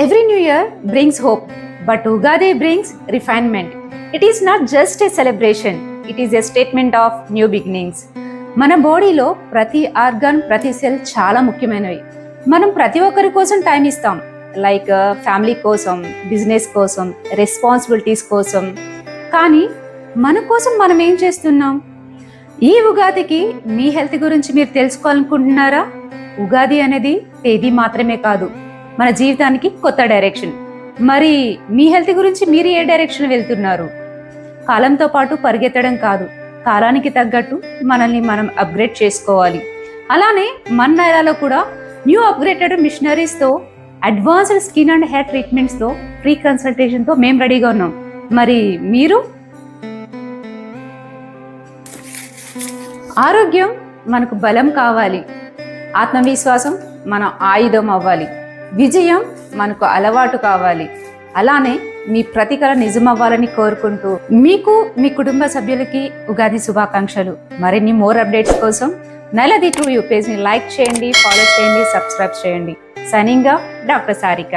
Every new year brings hope, but Ugadi brings refinement. It is not just a celebration, it is a statement of new beginnings. మన బాడీలో ప్రతి organ, ప్రతి cell చాలా ముఖ్యమైనవి. మనం ప్రతి ఒక్కరి కోసం టైం ఇస్తాం, లైక్ ఫ్యామిలీ కోసం, బిజినెస్ కోసం, రెస్పాన్సిబిలిటీస్ కోసం. కానీ మన కోసం మనం ఏం చేస్తున్నాం? ఈ ఉగాదికి మీ హెల్త్ గురించి మీరు తెలుసుకోవాలనుకుంటున్నారా? ఉగాది అనేది తేదీ మాత్రమే కాదు, మన జీవితానికి కొత్త డైరెక్షన్. మరి మీ హెల్త్ గురించి మీరు ఏ డైరెక్షన్ వెళ్తున్నారు? కాలంతో పాటు పరిగెత్తడం కాదు, కాలానికి తగ్గట్టు మనల్ని మనం అప్గ్రేడ్ చేసుకోవాలి. అలానే మన నైరాలో కూడా న్యూ అప్గ్రేడెడ్ మిషనరీస్తో, అడ్వాన్స్డ్ స్కిన్ అండ్ హెయిర్ ట్రీట్మెంట్స్తో, ఫ్రీ కన్సల్టేషన్తో మేము రెడీగా ఉన్నాం. మరి మీరు? ఆరోగ్యం మనకు బలం కావాలి, ఆత్మవిశ్వాసం మన ఆయుధం అవ్వాలి, విజయం మనకు అలవాటు కావాలి. అలానే మీ ప్రతికల నిజమవ్వాలని కోరుకుంటూ మీకు, మీ కుటుంబ సభ్యులకి ఉగాది శుభాకాంక్షలు. మరిన్ని మోర్ అప్డేట్స్ కోసం నైలాది 2U పేజ్ని లైక్ చేయండి, ఫాలో చేయండి, సబ్స్క్రైబ్ చేయండి. Signing off, doctor Sarika.